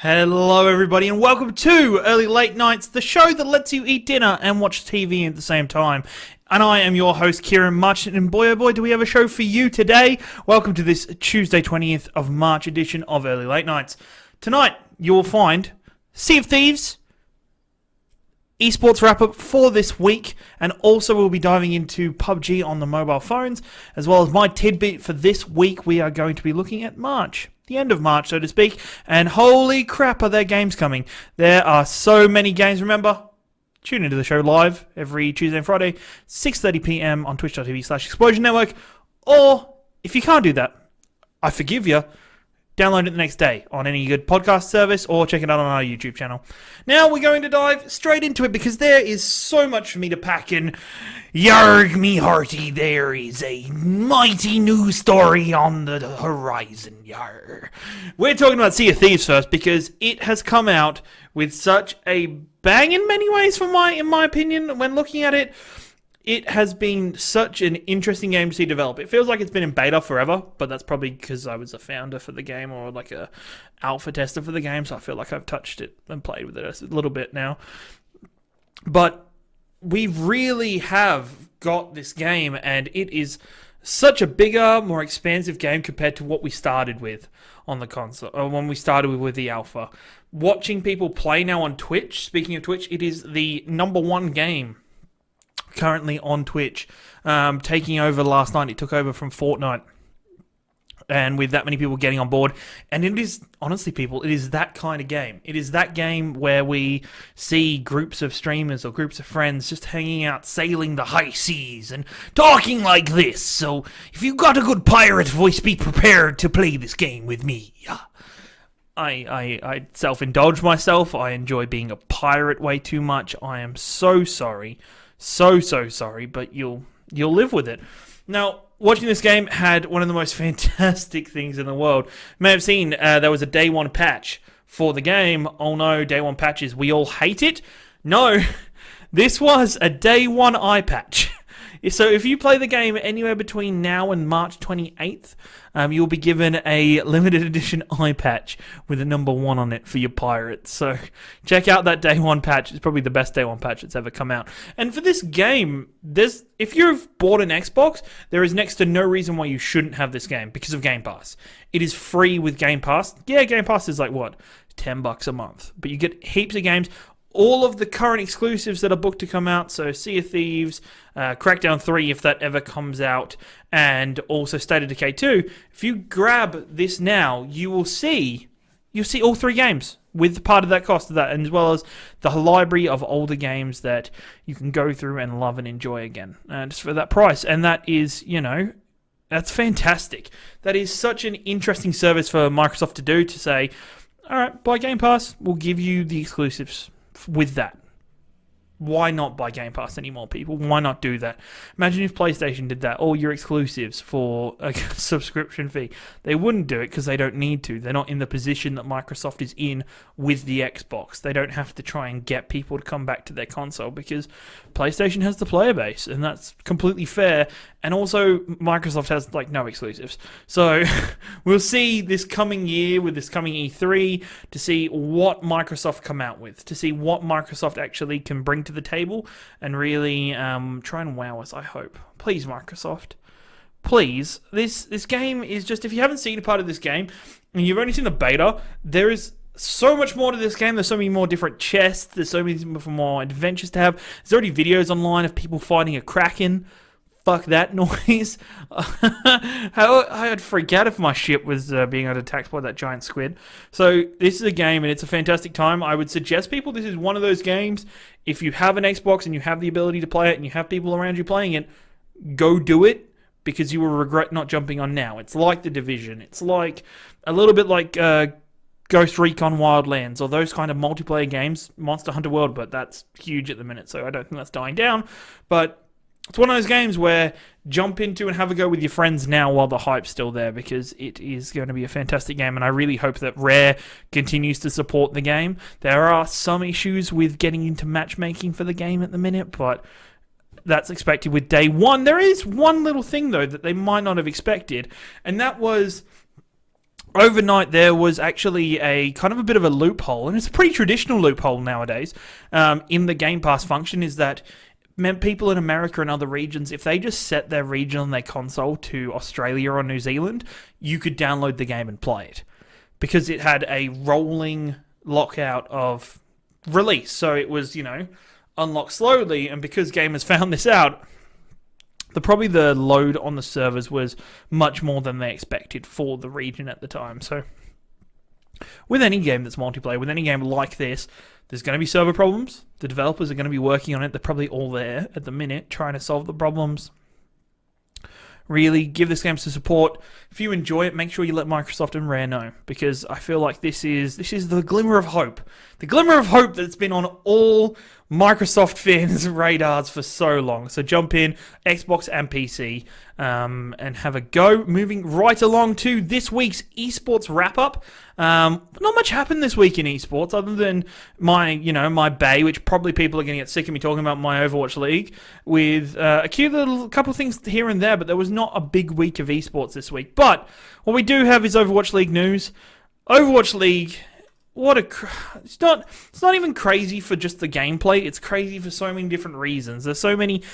Hello everybody and welcome to Early Late Nights, the show that lets you eat dinner and watch TV at the same time. And I am your host Ciaran Marchant, and boy oh boy do we have a show for you today. Welcome to this Tuesday 20th of March edition of Early Late Nights. Tonight you will find Sea of Thieves, Esports wrap-up for this week, and also we'll be diving into Pubg on the mobile phones, as well as my tidbit for this week. We are going to be looking at March, the end of March, so to speak, and holy crap are there games coming. There are so many games. Remember, tune into the show live every Tuesday and Friday, 6:30 p.m. on twitch.tv/Explosion Network, or if you can't do that, I forgive you. Download it the next day on any good podcast service or check it out on our YouTube channel. Now we're going to dive straight into it because there is so much for me to pack in. Yarg me hearty, there is a mighty new story on the horizon. Yar. We're talking about Sea of Thieves first because it has come out with such a bang in many ways in my opinion. When looking at it, it has been such an interesting game to see develop. It feels like it's been in beta forever, but that's probably because I was a founder for the game or like a alpha tester for the game, so I feel like I've touched it and played with it a little bit now. But we really have got this game, and it is such a bigger, more expansive game compared to what we started with on the console, or when we started with the alpha. Watching people play now on Twitch, speaking of Twitch, it is the #1 game currently on Twitch, taking over last night. It took over from Fortnite, and with that many people getting on board, and it is, honestly people, it is that kind of game. It is that game where we see groups of streamers or groups of friends just hanging out, sailing the high seas and talking like this. So if you've got a good pirate voice, be prepared to play this game with me. I self-indulge myself. I enjoy being a pirate way too much. I am so sorry. So sorry, but you'll live with it. Now, watching this game had one of the most fantastic things in the world. You may have seen there was a day one patch for the game. Oh no, day one patches, we all hate it. No, this was a day one eye patch. So if you play the game anywhere between now and March 28th, you'll be given a limited edition eye patch with a #1 on it for your pirates. So check out that day one patch. It's probably the best day one patch that's ever come out. And for this game, if you've bought an Xbox, there is next to no reason why you shouldn't have this game because of Game Pass. It is free with Game Pass. Yeah, Game Pass is like, what, $10 a month. But you get heaps of games. All of the current exclusives that are booked to come out, so Sea of Thieves, Crackdown 3 if that ever comes out, and also State of Decay 2. If you grab this now, you'll see all three games with part of that cost of that, and as well as the library of older games that you can go through and love and enjoy again, just for that price. And that is, that's fantastic. That is such an interesting service for Microsoft to do, to say, all right, buy Game Pass, we'll give you the exclusives with that. Why not buy Game Pass anymore, people? Why not do that? Imagine if PlayStation did that. All your exclusives for a subscription fee. They wouldn't do it because they don't need to. They're not in the position that Microsoft is in with the Xbox. They don't have to try and get people to come back to their console because PlayStation has the player base, and that's completely fair. And also, Microsoft has no exclusives. So we'll see this coming year with this coming E3 to see what Microsoft come out with, to see what Microsoft actually can bring to the table and really try and wow us, I hope. Please, Microsoft. Please. This game is just, if you haven't seen a part of this game and you've only seen the beta, there is so much more to this game. There's so many more different chests. There's so many more adventures to have. There's already videos online of people fighting a kraken. Fuck that noise. I'd forget if my ship was being attacked by that giant squid. So this is a game and it's a fantastic time. I would suggest people, this is one of those games, if you have an Xbox and you have the ability to play it and you have people around you playing it, go do it because you will regret not jumping on now. It's like The Division. It's like a little bit like Ghost Recon Wildlands or those kind of multiplayer games. Monster Hunter World, but that's huge at the minute, so I don't think that's dying down. But it's one of those games where jump into and have a go with your friends now while the hype's still there, because it is going to be a fantastic game, and I really hope that Rare continues to support the game. There are some issues with getting into matchmaking for the game at the minute, but that's expected with day one. There is one little thing, though, that they might not have expected, and that was overnight there was actually a kind of a bit of a loophole, and it's a pretty traditional loophole nowadays, in the Game Pass function, is that people in America and other regions, if they just set their region on their console to Australia or New Zealand, you could download the game and play it. Because it had a rolling lockout of release. So it was, unlocked slowly, and because gamers found this out, probably the load on the servers was much more than they expected for the region at the time. So with any game that's multiplayer, with any game like this, there's going to be server problems. The developers are going to be working on it. They're probably all there at the minute trying to solve the problems. Really give this game some support. If you enjoy it, make sure you let Microsoft and Rare know, because I feel like this is the glimmer of hope. The glimmer of hope that's been on all Microsoft fans' radars for so long. So jump in, Xbox and PC, and have a go. Moving right along to this week's Esports wrap-up. Not much happened this week in Esports, other than my bay, which probably people are going to get sick of me talking about, my Overwatch League, with a cute little couple of things here and there, but there was not a big week of Esports this week. But what we do have is Overwatch League news. Overwatch League... It's not even crazy for just the gameplay. It's crazy for so many different reasons. There's so many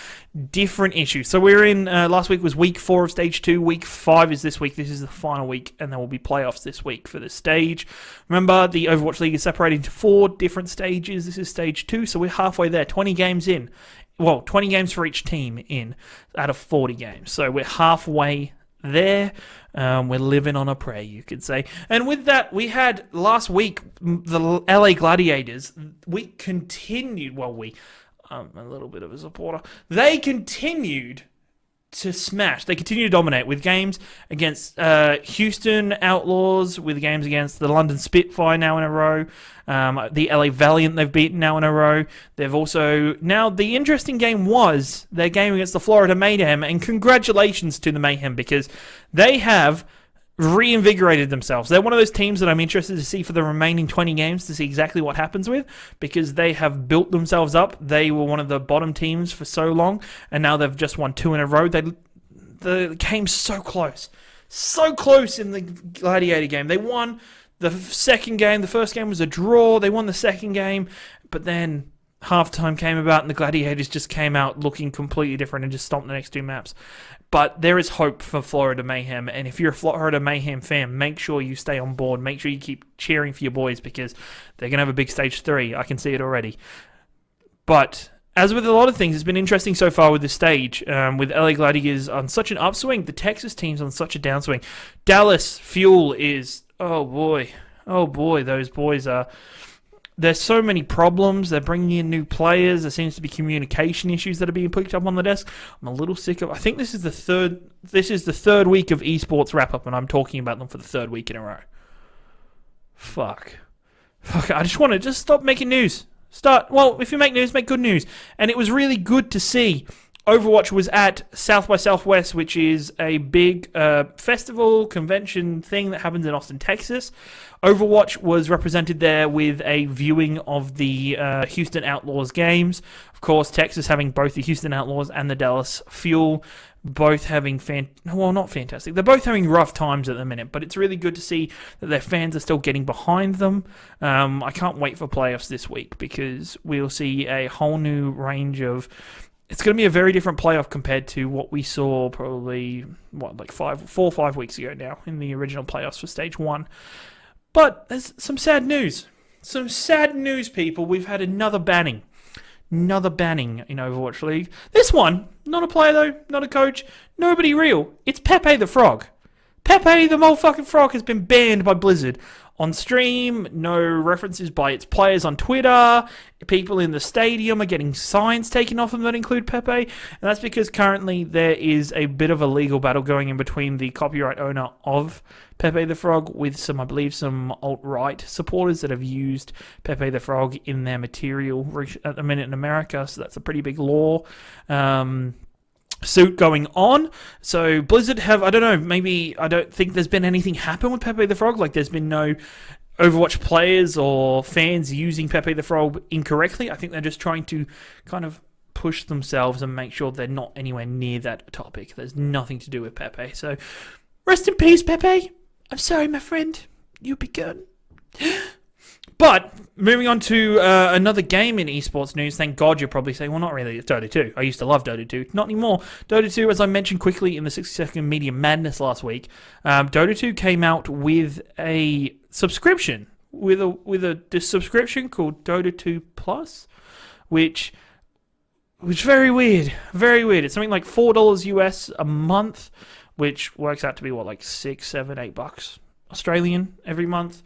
different issues. So we're in, last week was week 4 of stage 2. Week 5 is this week. This is the final week, and there will be playoffs this week for this stage. Remember, the Overwatch League is separated into 4 different stages. This is stage 2, so we're halfway there. 20 games in. Well, 20 games for each team in out of 40 games. So we're halfway there. We're living on a prayer, you could say. And with that, we had last week the LA Gladiators. We continued. I'm a little bit of a supporter. They continued to smash. They continue to dominate with games against Houston Outlaws, with games against the London Spitfire now in a row, the LA Valiant they've beaten now in a row. They've also... Now, the interesting game was their game against the Florida Mayhem, and congratulations to the Mayhem, because they have reinvigorated themselves. They're one of those teams that I'm interested to see for the remaining 20 games, to see exactly what happens with, because they have built themselves up. They were one of the bottom teams for so long, and now they've just won 2 in a row. The game's so close in the Gladiator game. They won the second game. The first game was a draw. They won the second game, but then halftime came about and the Gladiators just came out looking completely different and just stomped the next 2 maps. But there is hope for Florida Mayhem, and if you're a Florida Mayhem fan, make sure you stay on board. Make sure you keep cheering for your boys, because they're going to have a big stage 3. I can see it already. But as with a lot of things, it's been interesting so far with this stage, with LA Gladiators on such an upswing, the Texas team's on such a downswing. Dallas Fuel is, oh boy, those boys are... There's so many problems. They're bringing in new players. There seems to be communication issues that are being picked up on the desk. I'm a little sick of... I think this is the third week of Esports wrap-up, and I'm talking about them for the 3rd week in a row. Fuck. I just want to stop making news. If you make news, make good news. And it was really good to see Overwatch was at South by Southwest, which is a big festival, convention thing that happens in Austin, Texas. Overwatch was represented there with a viewing of the Houston Outlaws games. Of course, Texas having both the Houston Outlaws and the Dallas Fuel, both having not fantastic. They're both having rough times at the minute, but it's really good to see that their fans are still getting behind them. I can't wait for playoffs this week, because we'll see a whole new range of... It's going to be a very different playoff compared to what we saw probably, 4 or 5 weeks ago now in the original playoffs for Stage 1. But there's some sad news. Some sad news, people. We've had another banning. Another banning in Overwatch League. This one, not a player though, not a coach, nobody real. It's Pepe the Frog. Pepe the motherfucking Frog has been banned by Blizzard. On stream, no references by its players on Twitter. People in the stadium are getting signs taken off them that include Pepe. And that's because currently there is a bit of a legal battle going in between the copyright owner of Pepe the Frog with some alt-right supporters that have used Pepe the Frog in their material at the minute in America. So that's a pretty big law suit going on. So Blizzard have, I don't think there's been anything happen with Pepe the Frog. Like, there's been no Overwatch players or fans using Pepe the Frog incorrectly. I think they're just trying to kind of push themselves and make sure they're not anywhere near that topic. There's nothing to do with Pepe. So rest in peace, Pepe. I'm sorry, my friend. You'll be gone. But moving on to another game in esports news. Thank God you're probably saying, well, not really. It's Dota 2. I used to love Dota 2. Not anymore. Dota 2, as I mentioned quickly in the 60-second Media Madness last week, Dota 2 came out with a subscription, with a subscription called Dota 2 Plus, which was very weird. Very weird. It's something like $4 US a month, which works out to be, what, like $6, $7, $8 Australian every month.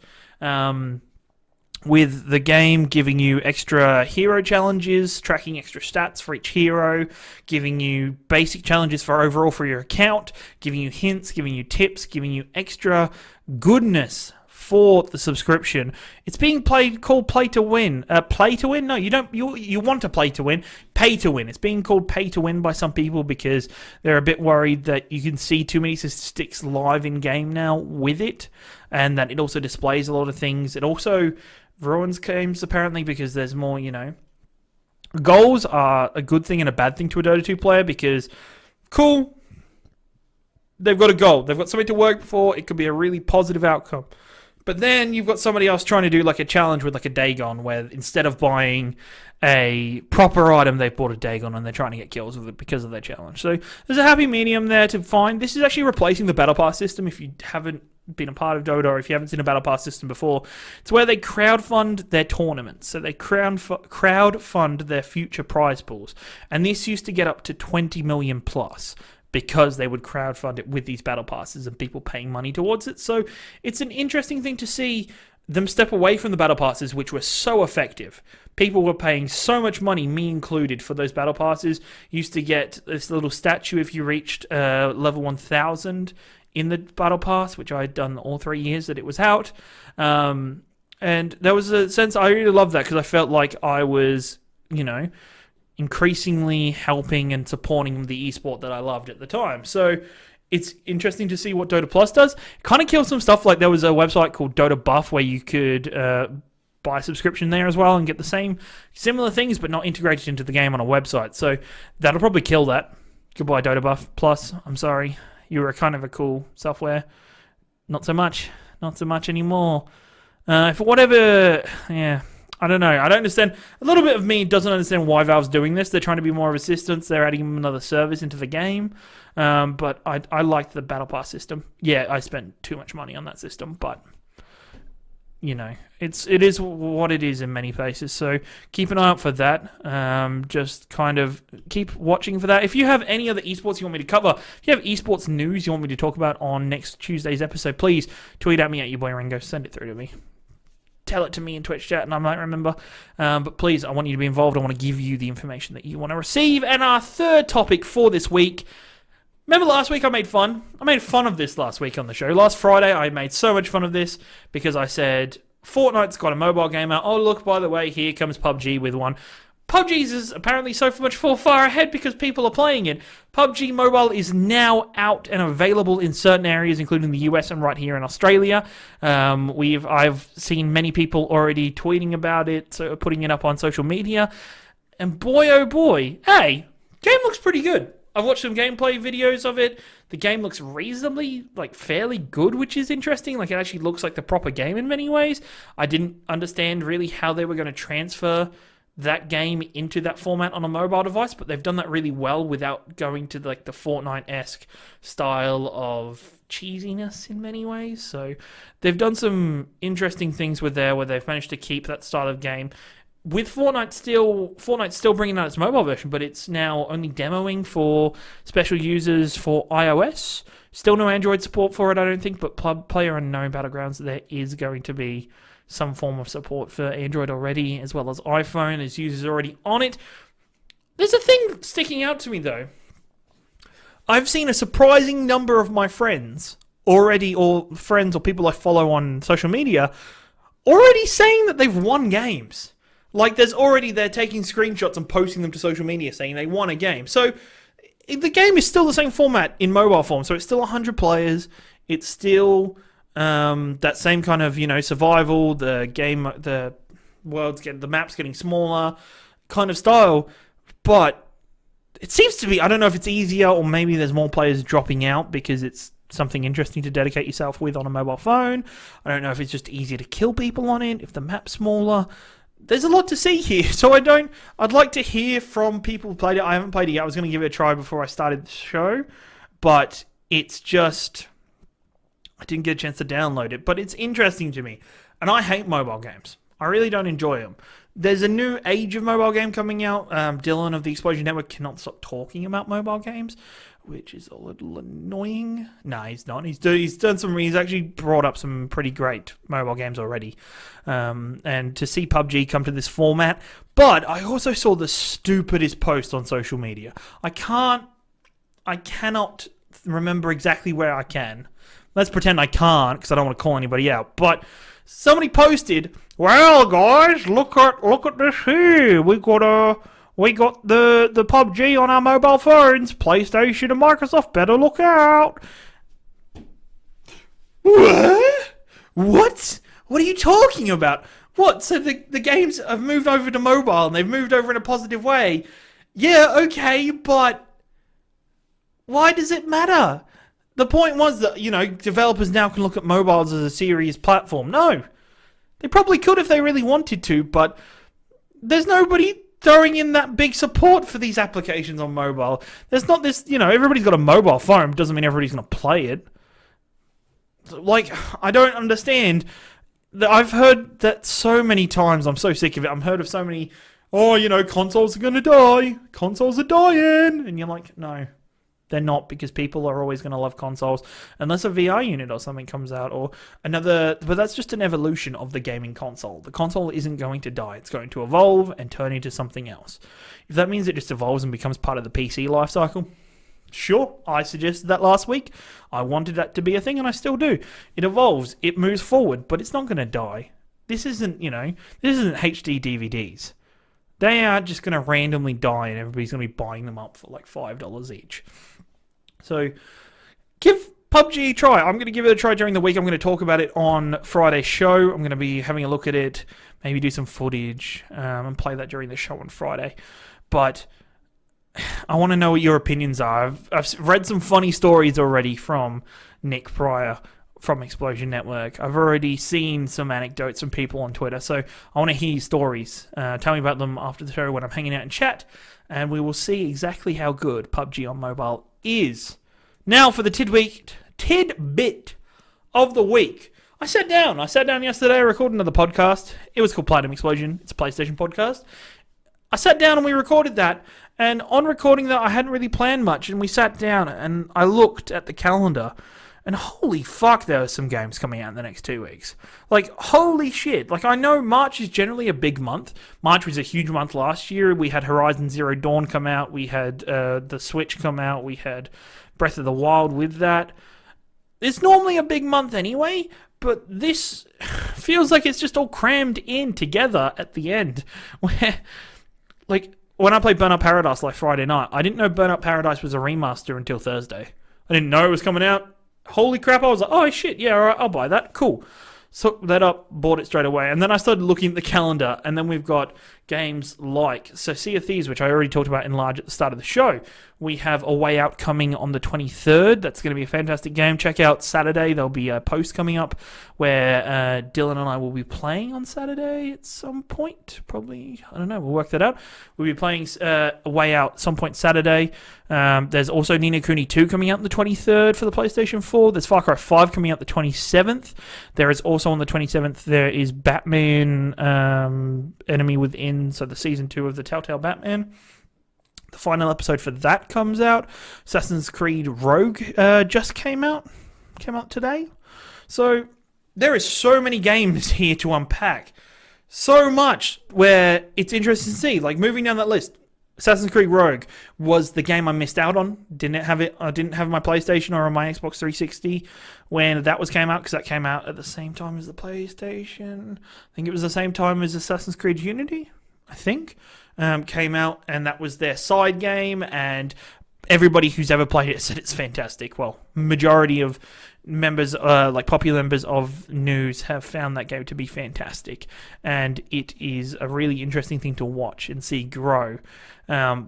With the game giving you extra hero challenges, tracking extra stats for each hero, giving you basic challenges for overall for your account, giving you hints, giving you tips, giving you extra goodness for the subscription. It's being called play to win. Play to win? No, you don't. You want to play to win. Pay to win. It's being called pay to win by some people because they're a bit worried that you can see too many statistics live in game now with it, and that it also displays a lot of things. It also ruins games apparently because there's more, Goals are a good thing and a bad thing to a Dota 2 player because, cool, they've got a goal. They've got something to work for. It could be a really positive outcome. But then you've got somebody else trying to do like a challenge with like a Dagon where instead of buying a proper item, they've bought a Dagon and they're trying to get kills with it because of their challenge. So there's a happy medium there to find. This is actually replacing the Battle Pass system if you haven't been a part of Dota or if you haven't seen a Battle Pass system before. It's where they crowdfund their tournaments. So they crowdfund their future prize pools. And this used to get up to 20 million plus, because they would crowdfund it with these battle passes and people paying money towards it. So it's an interesting thing to see them step away from the battle passes, which were so effective. People were paying so much money, me included, for those battle passes. You used to get this little statue if you reached level 1000 in the battle pass, which I had done all 3 years that it was out. And there was a sense, I really loved that because I felt like I was, increasingly helping and supporting the esport that I loved at the time. So it's interesting to see what Dota Plus does. It kind of kills some stuff, like there was a website called Dota Buff where you could buy a subscription there as well and get the similar things but not integrated into the game on a website. So that'll probably kill that. Goodbye Dota Buff Plus. I'm sorry. You were kind of a cool software. Not so much. Not so much anymore. For whatever... Yeah... I don't know. I don't understand. A little bit of me doesn't understand why Valve's doing this. They're trying to be more of assistance. They're adding another service into the game. But I liked the Battle Pass system. Yeah, I spent too much money on that system, but it is what it is in many places. So keep an eye out for that. Just kind of keep watching for that. If you have any other esports you want me to cover, if you have esports news you want me to talk about on next Tuesday's episode, please tweet at me at your boy Ringo. Send it through to me. Tell it to me in Twitch chat and I might remember. But please, I want you to be involved. I want to give you the information that you want to receive. And our third topic for this week. Remember last week I made fun? I made fun of this last week on the show. Last Friday I made so much fun of this because I said, Fortnite's got a mobile game out. Oh, look, by the way, here comes PUBG with one. PUBG's is apparently so much far ahead because people are playing it. PUBG Mobile is now out and available in certain areas, including the US and right here in Australia. I've seen many people already tweeting about it, so putting it up on social media. And boy, oh boy, hey, game looks pretty good. I've watched some gameplay videos of it. The game looks reasonably, fairly good, which is interesting. It actually looks like the proper game in many ways. I didn't understand really how they were going to transfer that game into that format on a mobile device, but they've done that really well without going to the Fortnite-esque style of cheesiness in many ways. So they've done some interesting things with there where they've managed to keep that style of game. With Fortnite's still bringing out its mobile version, but it's now only demoing for special users for iOS. Still no Android support for it, I don't think, but PlayerUnknown Battlegrounds, there is going to be some form of support for Android already, as well as iPhone. There's users already on it. There's a thing sticking out to me, though. I've seen a surprising number of my friends already, or friends or people I follow on social media, already saying that they've won games. They're taking screenshots and posting them to social media saying they won a game. So the game is still the same format in mobile form. So it's still 100 players. It's still that same kind of, survival, the map's getting smaller kind of style. But it seems to be, I don't know if it's easier or maybe there's more players dropping out because it's something interesting to dedicate yourself with on a mobile phone. I don't know if it's just easier to kill people on it, if the map's smaller. There's a lot to see here, so I'd like to hear from people who played it. I haven't played it yet. I was going to give it a try before I started the show, but it's just, I didn't get a chance to download it, but it's interesting to me. And I hate mobile games. I really don't enjoy them. There's a new age of mobile game coming out. Dylan of the Explosion Network cannot stop talking about mobile games, which is a little annoying. No, he's not. He's actually brought up some pretty great mobile games already. And to see Pubg come to this format. But I also saw the stupidest post on social media. I cannot remember exactly where I can. Let's pretend I can't, because I don't want to call anybody out. But somebody posted, "Well, guys, look at this here. We got the PUBG on our mobile phones. PlayStation and Microsoft better look out." What? What are you talking about? What? So the games have moved over to mobile and they've moved over in a positive way. Yeah, okay, but why does it matter? The point was that, developers now can look at mobiles as a serious platform. No. They probably could if they really wanted to, but there's nobody throwing in that big support for these applications on mobile. There's not this, everybody's got a mobile phone. Doesn't mean everybody's going to play it. Like, I don't understand. I've heard that so many times. I'm so sick of it. I've heard of so many, consoles are going to die. Consoles are dying. And you're like, no. They're not, because people are always going to love consoles unless a VR unit or something comes out or another. But that's just an evolution of the gaming console. The console isn't going to die. It's going to evolve and turn into something else. If that means it just evolves and becomes part of the PC life cycle, sure. I suggested that last week. I wanted that to be a thing, and I still do. It evolves. It moves forward, but it's not going to die. This isn't HD DVDs. They are just going to randomly die, and everybody's going to be buying them up for like $5 each. So, give PUBG a try. I'm going to give it a try during the week. I'm going to talk about it on Friday's show. I'm going to be having a look at it, maybe do some footage, and play that during the show on Friday. But I want to know what your opinions are. I've read some funny stories already from Nick Pryor from Explosion Network. I've already seen some anecdotes from people on Twitter, so I want to hear your stories. Tell me about them after the show when I'm hanging out in chat, and we will see exactly how good PUBG on mobile is. Now for the tidbit of the week. I sat down yesterday, I recorded another podcast. It was called Platinum Explosion. It's a PlayStation podcast. I sat down and we recorded that, and on recording that I hadn't really planned much, and we sat down and I looked at the calendar. And holy fuck, there are some games coming out in the next 2 weeks. Like, holy shit. Like, I know March is generally a big month. March was a huge month last year. We had Horizon Zero Dawn come out. We had the Switch come out. We had Breath of the Wild with that. It's normally a big month anyway, but this feels like it's just all crammed in together at the end. Where, like, when I played Burnout Paradise like Friday night, I didn't know Burnout Paradise was a remaster until Thursday. I didn't know it was coming out. Holy crap, I was like, oh shit, yeah, alright, I'll buy that, cool. So that up, bought it straight away, and then I started looking at the calendar, and then we've got games like Sea of Thieves, which I already talked about in large at the start of the show. We have A Way Out coming on the 23rd. That's going to be a fantastic game. Check out Saturday. There'll be a post coming up where Dylan and I will be playing on Saturday at some point. Probably, I don't know, we'll work that out. We'll be playing A Way Out some point Saturday. There's also Ni no Kuni 2 coming out on the 23rd for the PlayStation 4. There's Far Cry 5 coming out the 27th. There is also on the 27th, there is Batman Enemy Within, so the Season 2 of the Telltale Batman. The final episode for that comes out. Assassin's Creed Rogue just came out today. So there is so many games here to unpack. So much where it's interesting to see. Like, moving down that list, Assassin's Creed Rogue was the game I missed out on. I didn't have my PlayStation or on my Xbox 360 when that came out, because that came out at the same time as the PlayStation. I think it was the same time as Assassin's Creed Unity, I think. Came out, and that was their side game, and everybody who's ever played it said it's fantastic. Well, majority of members, like popular members of news, have found that game to be fantastic, and it is a really interesting thing to watch and see grow.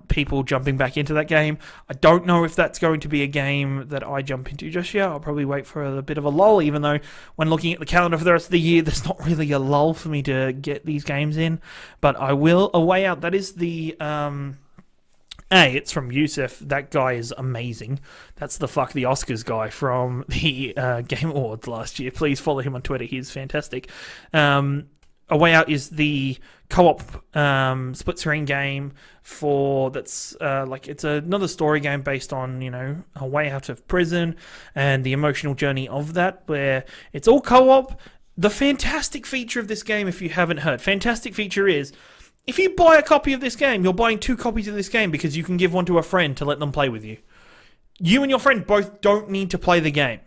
People jumping back into that game. I don't know if that's going to be a game that I jump into just yet. I'll probably wait for a bit of a lull, even though when looking at the calendar for the rest of the year, there's not really a lull for me to get these games in. But I will. A Way Out, that is the... it's from Yusuf. That guy is amazing. That's the Fuck the Oscars guy from the Game Awards last year. Please follow him on Twitter. He's fantastic. A Way Out is the co-op split screen game that's it's another story game based on, a way out of prison and the emotional journey of that, where it's all co-op. The fantastic feature of this game, if you haven't heard, fantastic feature is, if you buy a copy of this game, you're buying 2 copies of this game because you can give one to a friend to let them play with you. You and your friend both don't need to play the game.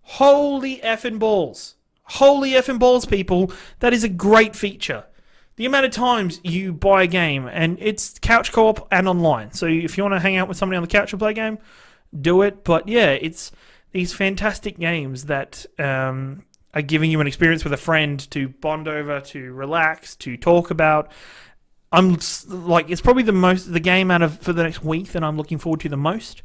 Holy effing balls. Holy effing balls, people. That is a great feature. The amount of times you buy a game, and it's couch co-op and online. So if you want to hang out with somebody on the couch and play a game, do it. But yeah, it's these fantastic games that are giving you an experience with a friend to bond over, to relax, to talk about. It's probably the game for the next week that I'm looking forward to the most.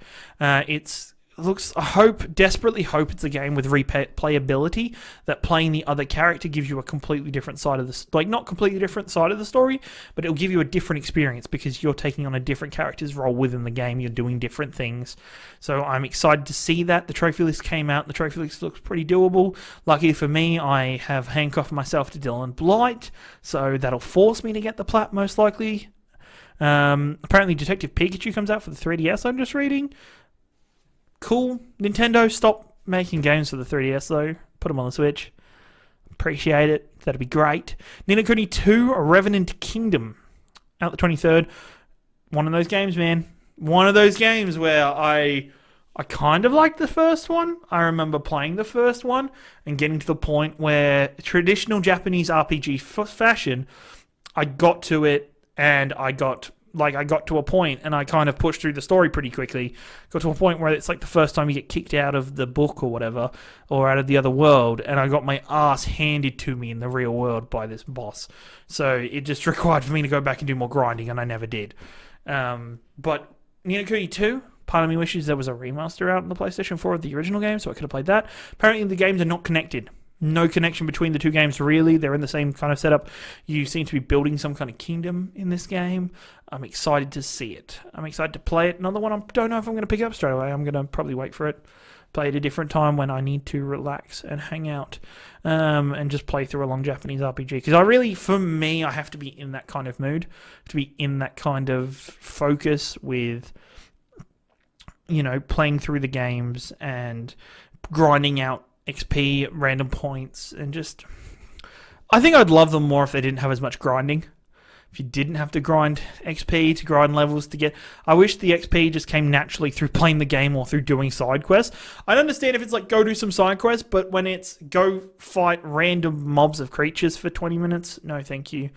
Desperately hope it's a game with replayability, that playing the other character gives you a completely different side of not completely different side of the story, but it'll give you a different experience because you're taking on a different character's role within the game. You're doing different things. So I'm excited to see that. The trophy list came out. The trophy list looks pretty doable. Luckily for me, I have handcuffed myself to Dylan Blight, so that'll force me to get the plat most likely. Apparently Detective Pikachu comes out for the 3DS, I'm just reading. Cool. Nintendo, stop making games for the 3DS, though. Put them on the Switch. Appreciate it. That'd be great. Ni no Kuni 2, Revenant Kingdom. Out the 23rd. One of those games, man. One of those games where I kind of liked the first one. I remember playing the first one and getting to the point where traditional Japanese RPG fashion, I got to it and I got to a point and I kind of pushed through the story pretty quickly. Got to a point where it's like the first time you get kicked out of the book or whatever, or out of the other world, and I got my ass handed to me in the real world by this boss. So it just required for me to go back and do more grinding, and I never did. But Ni no Kuni 2, part of me wishes there was a remaster out on the PlayStation 4 of the original game, so I could have played that. Apparently the games are not connected. No connection between the two games, really. They're in the same kind of setup. You seem to be building some kind of kingdom in this game. I'm excited to see it. I'm excited to play it. Another one I don't know if I'm going to pick up straight away. I'm going to probably wait for it. Play it at a different time when I need to relax and hang out. And just play through a long Japanese RPG. Because for me, I have to be in that kind of mood. To be in that kind of focus with, playing through the games and grinding out XP, random points, and just... I think I'd love them more if they didn't have as much grinding. If you didn't have to grind XP, to grind levels to get... I wish the XP just came naturally through playing the game or through doing side quests. I understand if it's like, go do some side quests, but when it's go fight random mobs of creatures for 20 minutes, no thank you.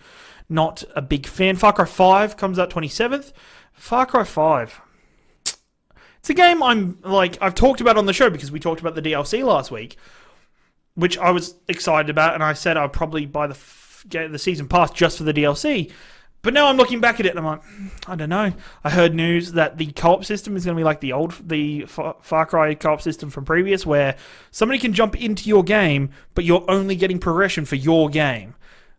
Not a big fan. Far Cry 5 comes out 27th. Far Cry 5... It's a game I've talked about on the show because we talked about the DLC last week, which I was excited about, and I said I'd probably buy the season pass just for the DLC. But now I'm looking back at it and I'm like, I don't know. I heard news that the co-op system is going to be like the Far Cry co-op system from previous, where somebody can jump into your game, but you're only getting progression for your game,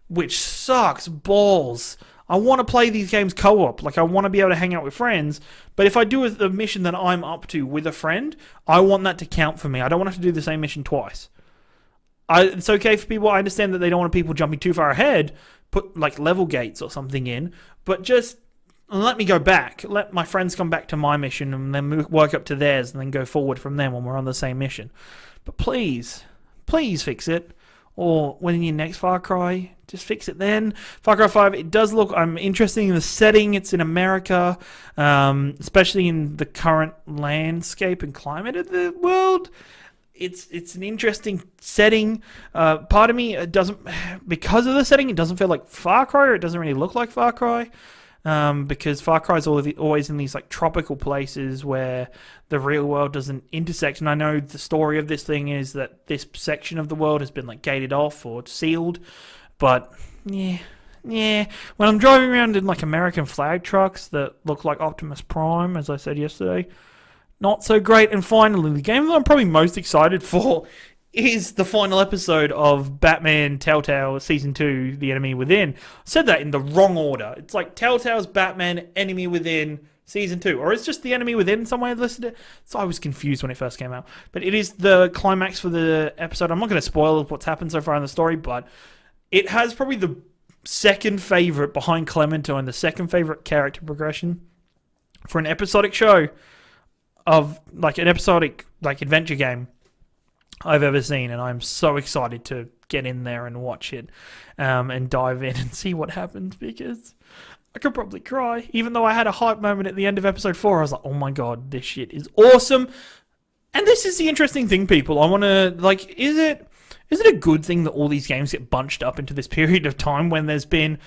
which sucks balls. I want to play these games co-op. I want to be able to hang out with friends. But if I do a mission that I'm up to with a friend, I want that to count for me. I don't want to have to do the same mission twice. It's okay for people. I understand that they don't want people jumping too far ahead. Put level gates or something in. But just let me go back. Let my friends come back to my mission and then work up to theirs and then go forward from them when we're on the same mission. But please fix it. Or when in your next Far Cry, just fix it then. Far Cry 5, it does look... I'm interested in the setting. It's in America, especially in the current landscape and climate of the world. It's an interesting setting. Part of me, it doesn't... Because of the setting, it doesn't feel like Far Cry, or it doesn't really look like Far Cry. because Far Cry is always in these like tropical places where the real world doesn't intersect. And I know the story of this thing is that this section of the world has been like gated off or sealed, but yeah. When I'm driving around in like American flag trucks that look like Optimus Prime, as I said yesterday, not so great. And finally, the game that I'm probably most excited for is the final episode of Batman Telltale Season 2, The Enemy Within. I said that in the wrong order. It's like Telltale's Batman Enemy Within Season 2. Or it's just The Enemy Within somewhere listed it. So I was confused when it first came out. But it is the climax for the episode. I'm not going to spoil what's happened so far in the story, but it has probably the second favourite behind Clementine, the second favourite character progression for an episodic show of like an episodic like adventure game I've ever seen, and I'm so excited to get in there and watch it and dive in and see what happens, because I could probably cry. Even though I had a hype moment at the end of episode 4, I was like, oh my god, this shit is awesome. And this is the interesting thing, people. I want to, like, is it a good thing that all these games get bunched up into this period of time when there's been,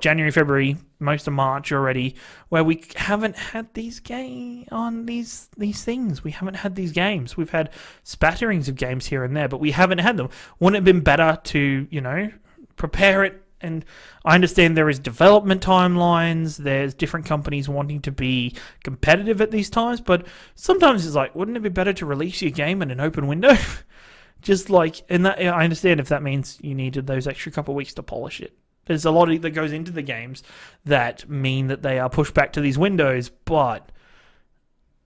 January, February, most of March already, where we haven't had these these things. We haven't had these games. We've had spatterings of games here and there, but we haven't had them. Wouldn't it have been better to, prepare it? And I understand there is development timelines, there's different companies wanting to be competitive at these times, but sometimes it's like, wouldn't it be better to release your game in an open window? Just like, and that, I understand if that means you needed those extra couple of weeks to polish it. There's a lot that goes into the games that mean that they are pushed back to these windows, but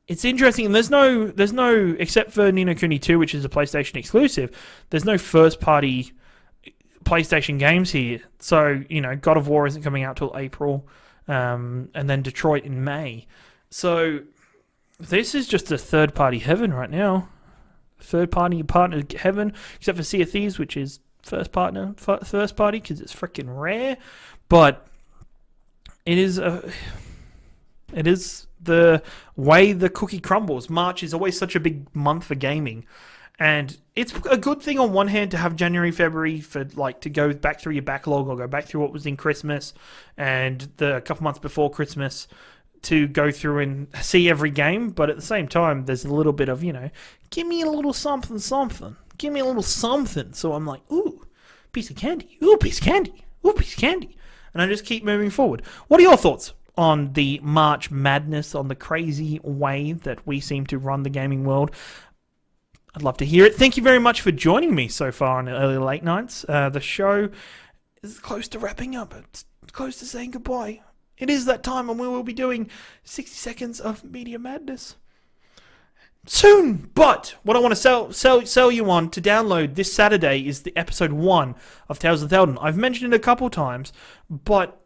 it's interesting. And there's no, except for Ni no Kuni 2, which is a PlayStation exclusive, there's no first-party PlayStation games here. So, God of War isn't coming out till April, and then Detroit in May. So, this is just a third-party heaven right now. Third-party partner heaven, except for Sea of Thieves, which is first party because it's freaking rare. But it is the way the cookie crumbles. March is always such a big month for gaming, and it's a good thing on one hand to have January, February for to go back through your backlog or go back through what was in Christmas and the couple months before Christmas, to go through and see every game. But at the same time, there's a little bit of, give me a little something. Give me a little something. So I'm like, ooh, piece of candy. Ooh, piece of candy. Ooh, piece of candy. And I just keep moving forward. What are your thoughts on the March madness, on the crazy way that we seem to run the gaming world? I'd love to hear it. Thank you very much for joining me so far on the early late nights. The show is close to wrapping up. It's close to saying goodbye. It is that time, and we will be doing 60 seconds of media madness soon. But what I want to sell you on to download this Saturday is the episode 1 of Tales of Theldon. I've mentioned it a couple times, but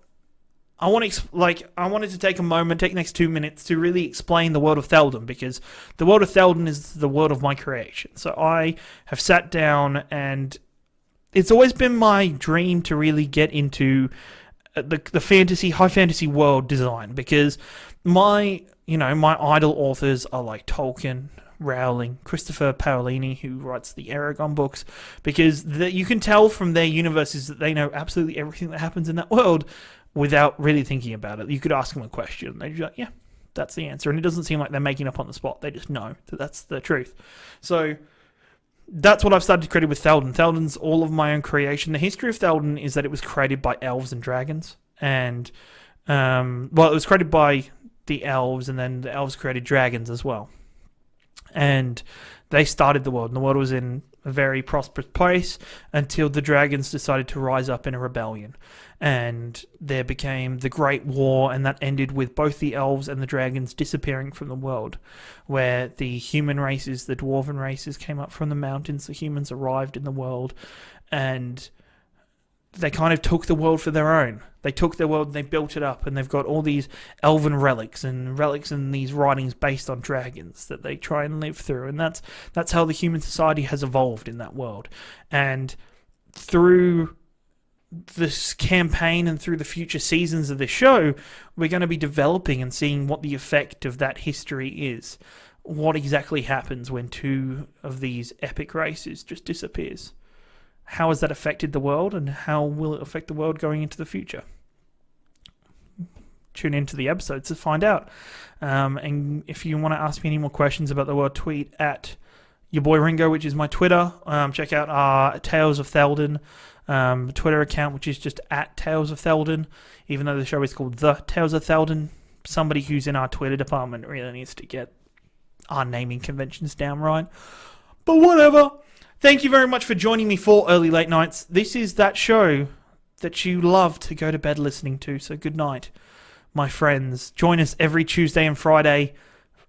I wanted to take a moment, take the next 2 minutes to really explain the world of Theldon, because the world of Theldon is the world of my creation. So I have sat down, and it's always been my dream to really get into the high fantasy world design, because my idol authors are like Tolkien, Rowling, Christopher Paolini, who writes the Aragon books, because you can tell from their universes that they know absolutely everything that happens in that world without really thinking about it. You could ask them a question, and they'd be like, yeah, that's the answer. And it doesn't seem like they're making up on the spot. They just know that that's the truth. So that's what I've started to create with Theldon. Theldon's all of my own creation. The history of Theldon is that it was created by elves and dragons. And, it was created by the elves, and then the elves created dragons as well. And they started the world, and the world was in a very prosperous place until the dragons decided to rise up in a rebellion. And there became the Great War, and that ended with both the elves and the dragons disappearing from the world, where the human races, the dwarven races, came up from the mountains. The humans arrived in the world, and they kind of took the world for their own. They took their world and they built it up, and they've got all these elven relics and these writings based on dragons that they try and live through. And that's how the human society has evolved in that world. And through this campaign and through the future seasons of this show, we're going to be developing and seeing what the effect of that history is. What exactly happens when two of these epic races just disappears? How has that affected the world, and how will it affect the world going into the future? tune into the episodes to find out. And if you want to ask me any more questions about the world, tweet at your boy Ringo, which is my Twitter. Check out our Tales of Theldon Twitter account, which is just at Tales of Theldon, even though the show is called The Tales of Theldon. Somebody who's in our Twitter department really needs to get our naming conventions down right. But whatever. Thank you very much for joining me for Early Late Nights. This is that show that you love to go to bed listening to. So good night, my friends. Join us every Tuesday and Friday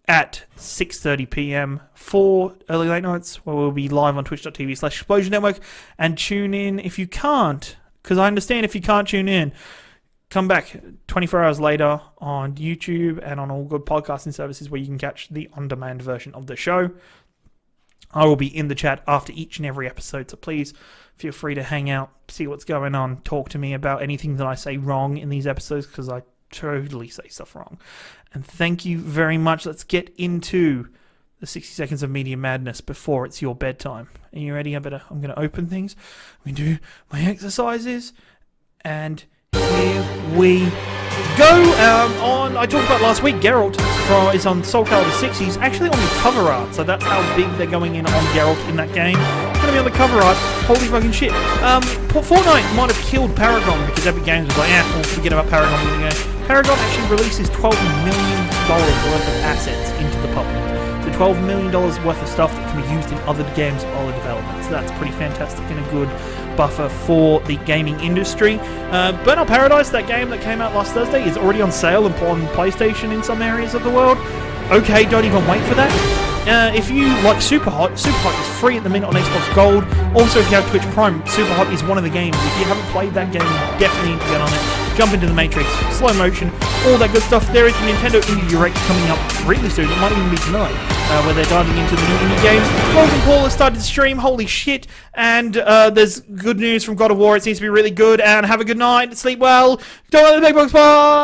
at 6:30 p.m. for Early Late Nights, where we'll be live on twitch.tv/Explosion Network. And tune in if you can't, because I understand if you can't tune in. Come back 24 hours later on YouTube and on all good podcasting services where you can catch the on-demand version of the show. I will be in the chat after each and every episode, so please feel free to hang out, see what's going on, talk to me about anything that I say wrong in these episodes, because I totally say stuff wrong. And thank you very much. Let's get into the 60 seconds of media madness before it's your bedtime. Are you ready? I'm going to open things. We do my exercises, and here we go. I talked about last week, Geralt is on Soul Calibur 6. He's actually on the cover art, so that's how big they're going in on Geralt in that game. He's going to be on the cover art. Holy fucking shit. Fortnite might have killed Paragon because Epic Games was like, we'll forget about Paragon in the game. Paragon actually releases $12 million worth of assets into the public. So $12 million worth of stuff that can be used in other games or other developments. So that's pretty fantastic and a good buffer for the gaming industry. Burnout Paradise, that game that came out last Thursday, is already on sale on PlayStation in some areas of the world. Okay, don't even wait for that. If you like Superhot, Superhot is free at the minute on Xbox Gold. Also, if you have Twitch Prime, Superhot is one of the games. If you haven't played that game, you definitely need to get on it. Jump into the Matrix, slow motion, all that good stuff. There is a Nintendo Indie Direct coming up really soon. It might even be tonight, where they're diving into the new indie games. Logan Paul has started to stream, holy shit. And there's good news from God of War. It seems to be really good. And have a good night, sleep well. Don't let the big box, bye!